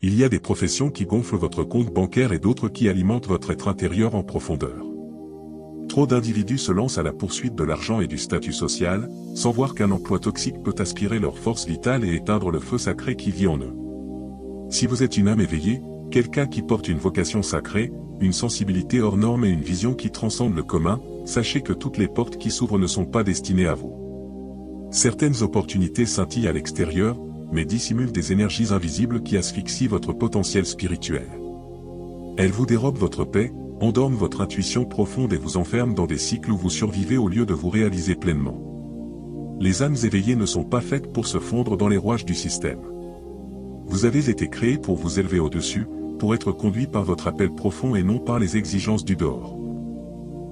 Il y a des professions qui gonflent votre compte bancaire et d'autres qui alimentent votre être intérieur en profondeur. Trop d'individus se lancent à la poursuite de l'argent et du statut social, sans voir qu'un emploi toxique peut aspirer leur force vitale et éteindre le feu sacré qui vit en eux. Si vous êtes une âme éveillée, quelqu'un qui porte une vocation sacrée, une sensibilité hors norme et une vision qui transcende le commun, sachez que toutes les portes qui s'ouvrent ne sont pas destinées à vous. Certaines opportunités scintillent à l'extérieur, mais dissimulent des énergies invisibles qui asphyxient votre potentiel spirituel. Elles vous dérobent votre paix, endorment votre intuition profonde et vous enferment dans des cycles où vous survivez au lieu de vous réaliser pleinement. Les âmes éveillées ne sont pas faites pour se fondre dans les rouages du système. Vous avez été créés pour vous élever au-dessus, pour être conduit par votre appel profond et non par les exigences du dehors.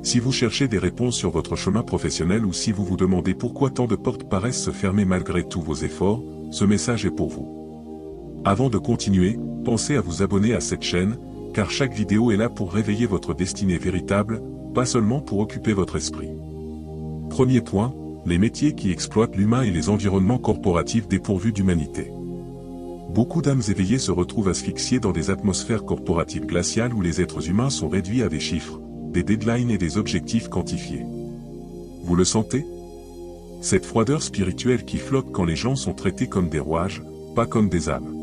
Si vous cherchez des réponses sur votre chemin professionnel ou si vous vous demandez pourquoi tant de portes paraissent se fermer malgré tous vos efforts, ce message est pour vous. Avant de continuer, pensez à vous abonner à cette chaîne, car chaque vidéo est là pour réveiller votre destinée véritable, pas seulement pour occuper votre esprit. Premier point, les métiers qui exploitent l'humain et les environnements corporatifs dépourvus d'humanité. Beaucoup d'âmes éveillées se retrouvent asphyxiées dans des atmosphères corporatives glaciales où les êtres humains sont réduits à des chiffres, des deadlines et des objectifs quantifiés. Vous le sentez ? Cette froideur spirituelle qui flotte quand les gens sont traités comme des rouages, pas comme des âmes.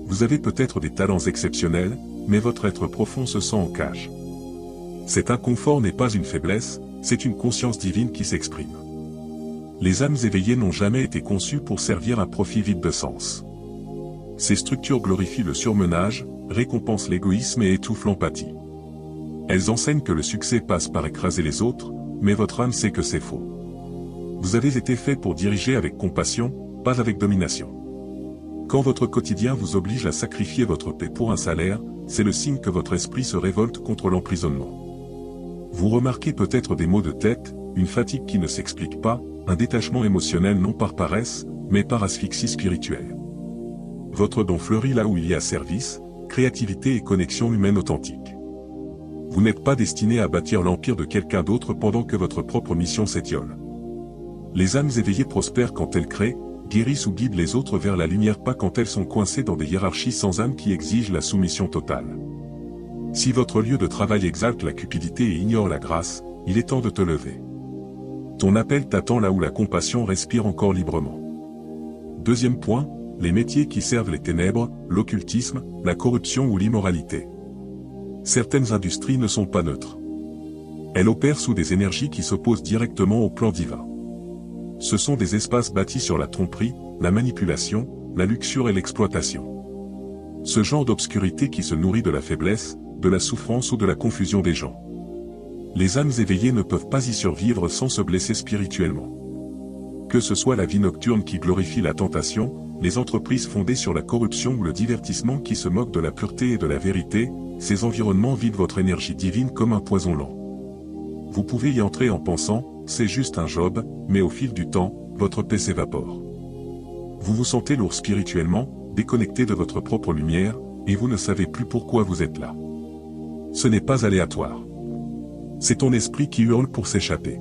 Vous avez peut-être des talents exceptionnels, mais votre être profond se sent en cage. Cet inconfort n'est pas une faiblesse, c'est une conscience divine qui s'exprime. Les âmes éveillées n'ont jamais été conçues pour servir un profit vide de sens. Ces structures glorifient le surmenage, récompensent l'égoïsme et étouffent l'empathie. Elles enseignent que le succès passe par écraser les autres, mais votre âme sait que c'est faux. Vous avez été fait pour diriger avec compassion, pas avec domination. Quand votre quotidien vous oblige à sacrifier votre paix pour un salaire, c'est le signe que votre esprit se révolte contre l'emprisonnement. Vous remarquez peut-être des maux de tête, une fatigue qui ne s'explique pas, un détachement émotionnel non par paresse, mais par asphyxie spirituelle. Votre don fleurit là où il y a service, créativité et connexion humaine authentique. Vous n'êtes pas destiné à bâtir l'empire de quelqu'un d'autre pendant que votre propre mission s'étiole. Les âmes éveillées prospèrent quand elles créent, guérissent ou guident les autres vers la lumière, pas quand elles sont coincées dans des hiérarchies sans âme qui exigent la soumission totale. Si votre lieu de travail exalte la cupidité et ignore la grâce, il est temps de te lever. Ton appel t'attend là où la compassion respire encore librement. Deuxième point, les métiers qui servent les ténèbres, l'occultisme, la corruption ou l'immoralité. Certaines industries ne sont pas neutres. Elles opèrent sous des énergies qui s'opposent directement au plan divin. Ce sont des espaces bâtis sur la tromperie, la manipulation, la luxure et l'exploitation. Ce genre d'obscurité qui se nourrit de la faiblesse, de la souffrance ou de la confusion des gens. Les âmes éveillées ne peuvent pas y survivre sans se blesser spirituellement. Que ce soit la vie nocturne qui glorifie la tentation, les entreprises fondées sur la corruption ou le divertissement qui se moque de la pureté et de la vérité, ces environnements vident votre énergie divine comme un poison lent. Vous pouvez y entrer en pensant, c'est juste un job, mais au fil du temps, votre paix s'évapore. Vous vous sentez lourd spirituellement, déconnecté de votre propre lumière, et vous ne savez plus pourquoi vous êtes là. Ce n'est pas aléatoire. C'est ton esprit qui hurle pour s'échapper.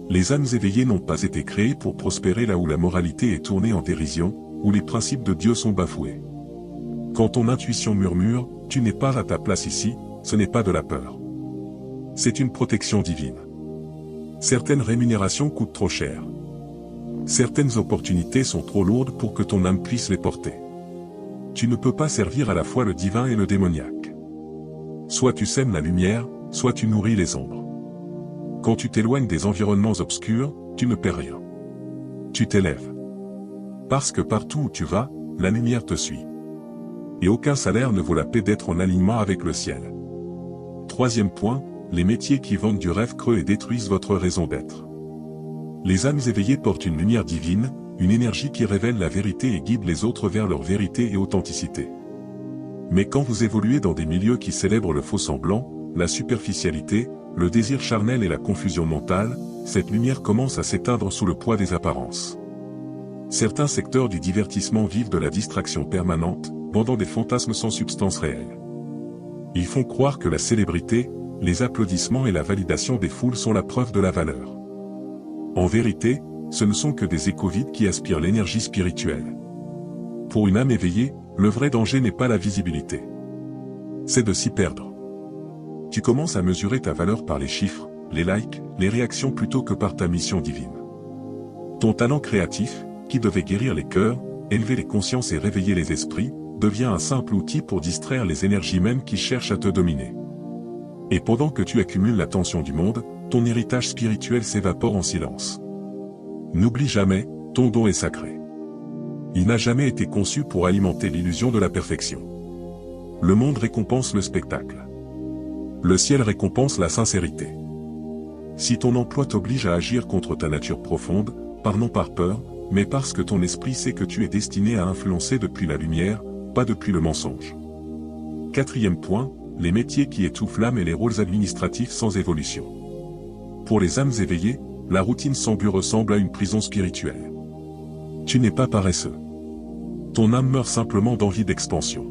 Les âmes éveillées n'ont pas été créées pour prospérer là où la moralité est tournée en dérision, où les principes de Dieu sont bafoués. Quand ton intuition murmure, tu n'es pas à ta place ici, ce n'est pas de la peur. C'est une protection divine. Certaines rémunérations coûtent trop cher. Certaines opportunités sont trop lourdes pour que ton âme puisse les porter. Tu ne peux pas servir à la fois le divin et le démoniaque. Soit tu sèmes la lumière, soit tu nourris les ombres. Quand tu t'éloignes des environnements obscurs, tu ne perds rien. Tu t'élèves. Parce que partout où tu vas, la lumière te suit. Et aucun salaire ne vaut la paix d'être en alignement avec le ciel. Troisième point, les métiers qui vendent du rêve creux et détruisent votre raison d'être. Les âmes éveillées portent une lumière divine, une énergie qui révèle la vérité et guide les autres vers leur vérité et authenticité. Mais quand vous évoluez dans des milieux qui célèbrent le faux semblant, la superficialité, le désir charnel et la confusion mentale, cette lumière commence à s'éteindre sous le poids des apparences. Certains secteurs du divertissement vivent de la distraction permanente, vendant des fantasmes sans substance réelle. Ils font croire que la célébrité, les applaudissements et la validation des foules sont la preuve de la valeur. En vérité, ce ne sont que des échos vides qui aspirent l'énergie spirituelle. Pour une âme éveillée, le vrai danger n'est pas la visibilité. C'est de s'y perdre. Tu commences à mesurer ta valeur par les chiffres, les likes, les réactions plutôt que par ta mission divine. Ton talent créatif, qui devait guérir les cœurs, élever les consciences et réveiller les esprits, devient un simple outil pour distraire les énergies mêmes qui cherchent à te dominer. Et pendant que tu accumules l'attention du monde, ton héritage spirituel s'évapore en silence. N'oublie jamais, ton don est sacré. Il n'a jamais été conçu pour alimenter l'illusion de la perfection. Le monde récompense le spectacle. Le ciel récompense la sincérité. Si ton emploi t'oblige à agir contre ta nature profonde, non par peur, mais parce que ton esprit sait que tu es destiné à influencer depuis la lumière, pas depuis le mensonge. 4e point, les métiers qui étouffent l'âme et les rôles administratifs sans évolution. Pour les âmes éveillées, la routine sans but ressemble à une prison spirituelle. Tu n'es pas paresseux. Ton âme meurt simplement d'envie d'expansion.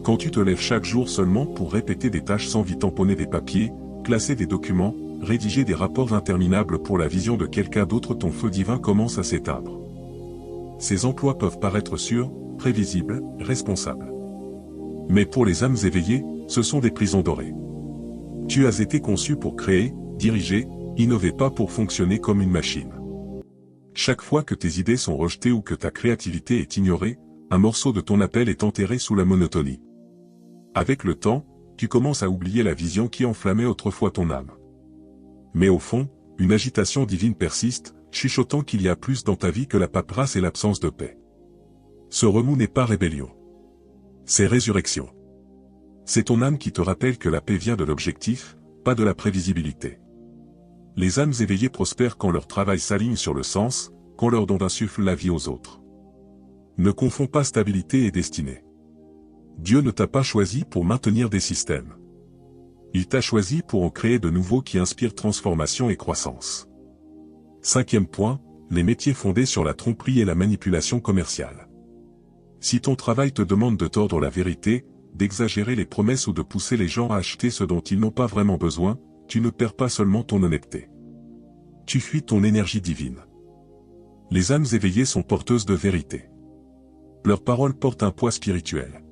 Quand tu te lèves chaque jour seulement pour répéter des tâches sans vie, tamponner des papiers, classer des documents, rédiger des rapports interminables pour la vision de quelqu'un d'autre, ton feu divin commence à s'éteindre. Ces emplois peuvent paraître sûrs, prévisibles, responsables. Mais pour les âmes éveillées, ce sont des prisons dorées. Tu as été conçu pour créer, diriger, innover, pas pour fonctionner comme une machine. Chaque fois que tes idées sont rejetées ou que ta créativité est ignorée, un morceau de ton appel est enterré sous la monotonie. Avec le temps, tu commences à oublier la vision qui enflammait autrefois ton âme. Mais au fond, une agitation divine persiste, chuchotant qu'il y a plus dans ta vie que la paperasse et l'absence de paix. Ce remous n'est pas rébellion. C'est résurrection. C'est ton âme qui te rappelle que la paix vient de l'objectif, pas de la prévisibilité. Les âmes éveillées prospèrent quand leur travail s'aligne sur le sens, quand leur don insuffle la vie aux autres. Ne confonds pas stabilité et destinée. Dieu ne t'a pas choisi pour maintenir des systèmes. Il t'a choisi pour en créer de nouveaux qui inspirent transformation et croissance. 5e point, les métiers fondés sur la tromperie et la manipulation commerciale. Si ton travail te demande de tordre la vérité, d'exagérer les promesses ou de pousser les gens à acheter ce dont ils n'ont pas vraiment besoin, tu ne perds pas seulement ton honnêteté. Tu fuis ton énergie divine. Les âmes éveillées sont porteuses de vérité. Leur parole porte un poids spirituel.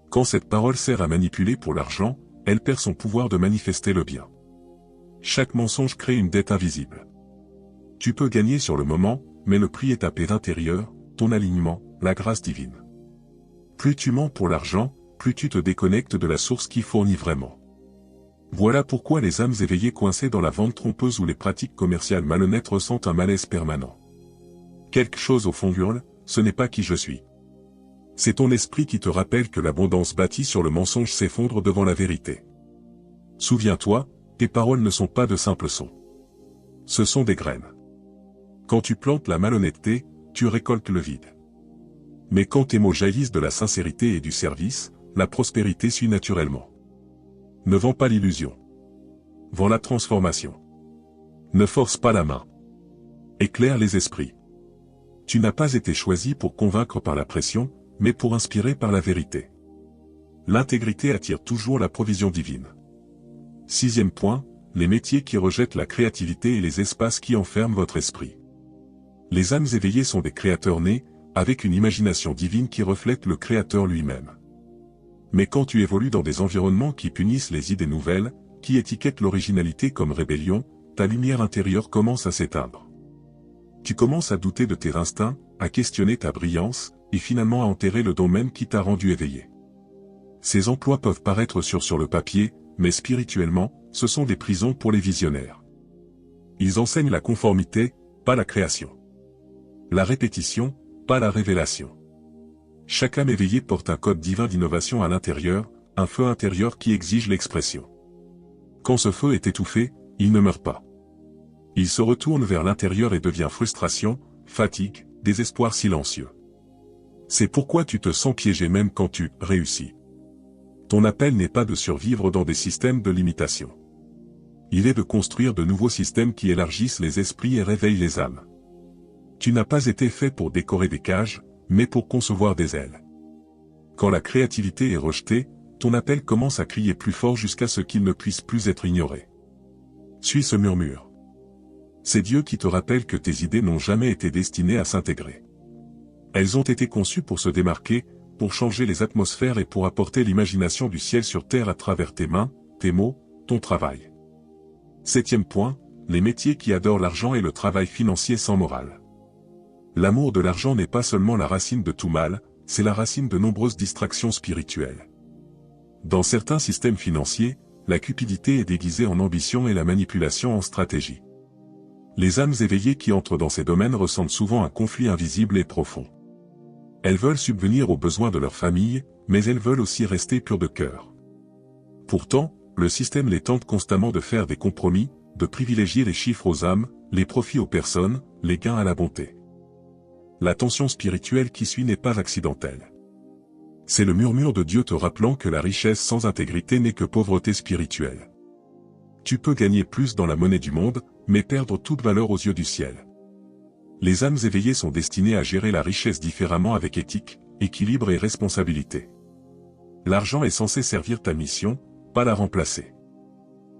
Quand cette parole sert à manipuler pour l'argent, elle perd son pouvoir de manifester le bien. Chaque mensonge crée une dette invisible. Tu peux gagner sur le moment, mais le prix est ta paix intérieure, ton alignement, la grâce divine. Plus tu mens pour l'argent, plus tu te déconnectes de la source qui fournit vraiment. Voilà pourquoi les âmes éveillées coincées dans la vente trompeuse ou les pratiques commerciales malhonnêtes ressentent un malaise permanent. Quelque chose au fond hurle, ce n'est pas qui je suis. C'est ton esprit qui te rappelle que l'abondance bâtie sur le mensonge s'effondre devant la vérité. Souviens-toi, tes paroles ne sont pas de simples sons. Ce sont des graines. Quand tu plantes la malhonnêteté, tu récoltes le vide. Mais quand tes mots jaillissent de la sincérité et du service, la prospérité suit naturellement. Ne vends pas l'illusion. Vends la transformation. Ne force pas la main. Éclaire les esprits. Tu n'as pas été choisi pour convaincre par la pression, mais pour inspirer par la vérité. L'intégrité attire toujours la provision divine. 6e point, les métiers qui rejettent la créativité et les espaces qui enferment votre esprit. Les âmes éveillées sont des créateurs nés, avec une imagination divine qui reflète le Créateur lui-même. Mais quand tu évolues dans des environnements qui punissent les idées nouvelles, qui étiquettent l'originalité comme rébellion, ta lumière intérieure commence à s'éteindre. Tu commences à douter de tes instincts, à questionner ta brillance, et finalement à enterrer le don même qui t'a rendu éveillé. Ces emplois peuvent paraître sûrs sur le papier, mais spirituellement, ce sont des prisons pour les visionnaires. Ils enseignent la conformité, pas la création. La répétition, pas la révélation. Chaque âme éveillée porte un code divin d'innovation à l'intérieur, un feu intérieur qui exige l'expression. Quand ce feu est étouffé, il ne meurt pas. Il se retourne vers l'intérieur et devient frustration, fatigue, désespoir silencieux. C'est pourquoi tu te sens piégé même quand tu réussis. Ton appel n'est pas de survivre dans des systèmes de limitation. Il est de construire de nouveaux systèmes qui élargissent les esprits et réveillent les âmes. Tu n'as pas été fait pour décorer des cages, mais pour concevoir des ailes. Quand la créativité est rejetée, ton appel commence à crier plus fort jusqu'à ce qu'il ne puisse plus être ignoré. Suis ce murmure. C'est Dieu qui te rappelle que tes idées n'ont jamais été destinées à s'intégrer. Elles ont été conçues pour se démarquer, pour changer les atmosphères et pour apporter l'imagination du ciel sur terre à travers tes mains, tes mots, ton travail. 7e point, les métiers qui adorent l'argent et le travail financier sans morale. L'amour de l'argent n'est pas seulement la racine de tout mal, c'est la racine de nombreuses distractions spirituelles. Dans certains systèmes financiers, la cupidité est déguisée en ambition et la manipulation en stratégie. Les âmes éveillées qui entrent dans ces domaines ressentent souvent un conflit invisible et profond. Elles veulent subvenir aux besoins de leur famille, mais elles veulent aussi rester pures de cœur. Pourtant, le système les tente constamment de faire des compromis, de privilégier les chiffres aux âmes, les profits aux personnes, les gains à la bonté. La tension spirituelle qui suit n'est pas accidentelle. C'est le murmure de Dieu te rappelant que la richesse sans intégrité n'est que pauvreté spirituelle. Tu peux gagner plus dans la monnaie du monde, mais perdre toute valeur aux yeux du ciel. Les âmes éveillées sont destinées à gérer la richesse différemment avec éthique, équilibre et responsabilité. L'argent est censé servir ta mission, pas la remplacer.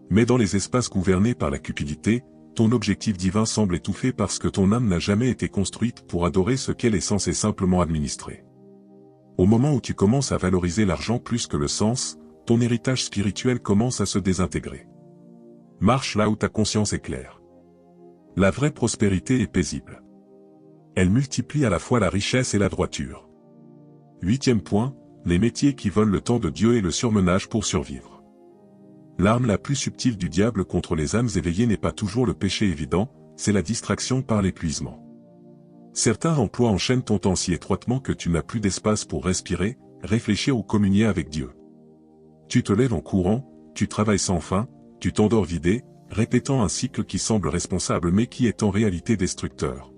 Mais dans les espaces gouvernés par la cupidité, ton objectif divin semble étouffé parce que ton âme n'a jamais été construite pour adorer ce qu'elle est censée simplement administrer. Au moment où tu commences à valoriser l'argent plus que le sens, ton héritage spirituel commence à se désintégrer. Marche là où ta conscience est claire. La vraie prospérité est paisible. Elle multiplie à la fois la richesse et la droiture. 8e point, les métiers qui volent le temps de Dieu et le surmenage pour survivre. L'arme la plus subtile du diable contre les âmes éveillées n'est pas toujours le péché évident, c'est la distraction par l'épuisement. Certains emplois enchaînent ton temps si étroitement que tu n'as plus d'espace pour respirer, réfléchir ou communier avec Dieu. Tu te lèves en courant, tu travailles sans fin, tu t'endors vidé, répétant un cycle qui semble responsable mais qui est en réalité destructeur.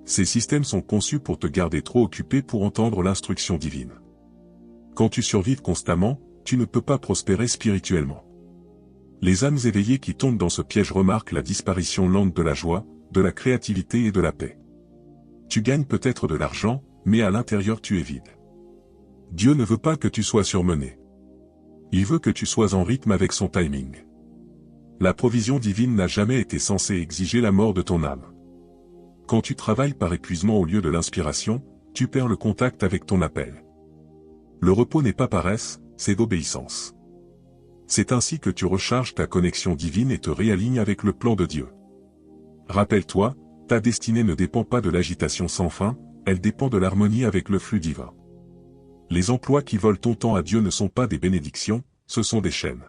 Ces systèmes sont conçus pour te garder trop occupé pour entendre l'instruction divine. Quand tu survives constamment, tu ne peux pas prospérer spirituellement. Les âmes éveillées qui tombent dans ce piège remarquent la disparition lente de la joie, de la créativité et de la paix. Tu gagnes peut-être de l'argent, mais à l'intérieur tu es vide. Dieu ne veut pas que tu sois surmené. Il veut que tu sois en rythme avec son timing. La provision divine n'a jamais été censée exiger la mort de ton âme. Quand tu travailles par épuisement au lieu de l'inspiration, tu perds le contact avec ton appel. Le repos n'est pas paresse, c'est d'obéissance. C'est ainsi que tu recharges ta connexion divine et te réalignes avec le plan de Dieu. Rappelle-toi, ta destinée ne dépend pas de l'agitation sans fin, elle dépend de l'harmonie avec le flux divin. Les emplois qui volent ton temps à Dieu ne sont pas des bénédictions, ce sont des chaînes.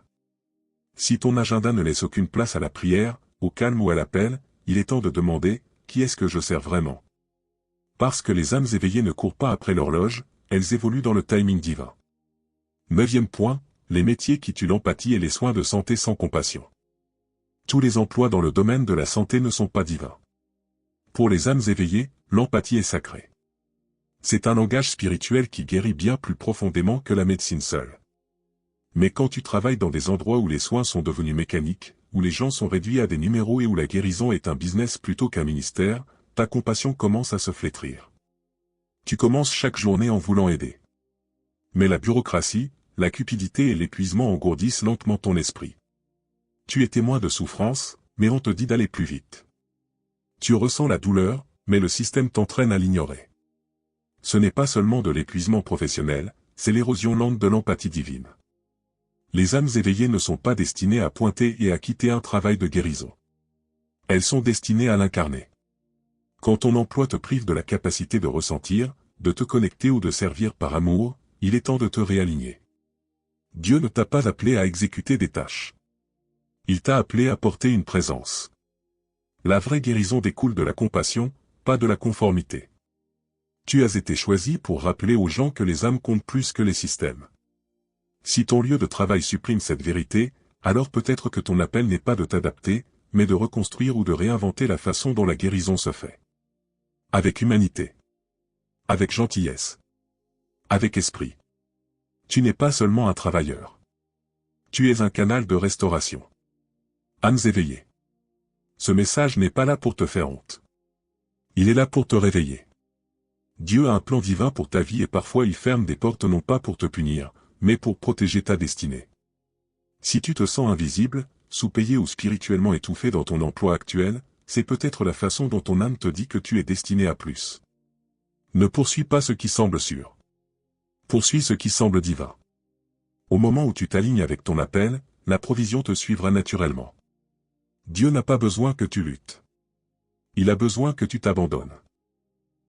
Si ton agenda ne laisse aucune place à la prière, au calme ou à l'appel, il est temps de demander, qui est-ce que je sers vraiment? Parce que les âmes éveillées ne courent pas après l'horloge, elles évoluent dans le timing divin. 9e point, les métiers qui tuent l'empathie et les soins de santé sans compassion. Tous les emplois dans le domaine de la santé ne sont pas divins. Pour les âmes éveillées, l'empathie est sacrée. C'est un langage spirituel qui guérit bien plus profondément que la médecine seule. Mais quand tu travailles dans des endroits où les soins sont devenus mécaniques, où les gens sont réduits à des numéros et où la guérison est un business plutôt qu'un ministère, ta compassion commence à se flétrir. Tu commences chaque journée en voulant aider. Mais la bureaucratie, la cupidité et l'épuisement engourdissent lentement ton esprit. Tu es témoin de souffrance, mais on te dit d'aller plus vite. Tu ressens la douleur, mais le système t'entraîne à l'ignorer. Ce n'est pas seulement de l'épuisement professionnel, c'est l'érosion lente de l'empathie divine. Les âmes éveillées ne sont pas destinées à pointer et à quitter un travail de guérison. Elles sont destinées à l'incarner. Quand ton emploi te prive de la capacité de ressentir, de te connecter ou de servir par amour, il est temps de te réaligner. Dieu ne t'a pas appelé à exécuter des tâches. Il t'a appelé à porter une présence. La vraie guérison découle de la compassion, pas de la conformité. Tu as été choisi pour rappeler aux gens que les âmes comptent plus que les systèmes. Si ton lieu de travail supprime cette vérité, alors peut-être que ton appel n'est pas de t'adapter, mais de reconstruire ou de réinventer la façon dont la guérison se fait. Avec humanité. Avec gentillesse. Avec esprit. Tu n'es pas seulement un travailleur. Tu es un canal de restauration. Âmes éveillées. Ce message n'est pas là pour te faire honte. Il est là pour te réveiller. Dieu a un plan divin pour ta vie et parfois il ferme des portes non pas pour te punir, mais pour protéger ta destinée. Si tu te sens invisible, sous-payé ou spirituellement étouffé dans ton emploi actuel, c'est peut-être la façon dont ton âme te dit que tu es destiné à plus. Ne poursuis pas ce qui semble sûr. Poursuis ce qui semble divin. Au moment où tu t'alignes avec ton appel, la provision te suivra naturellement. Dieu n'a pas besoin que tu luttes. Il a besoin que tu t'abandonnes.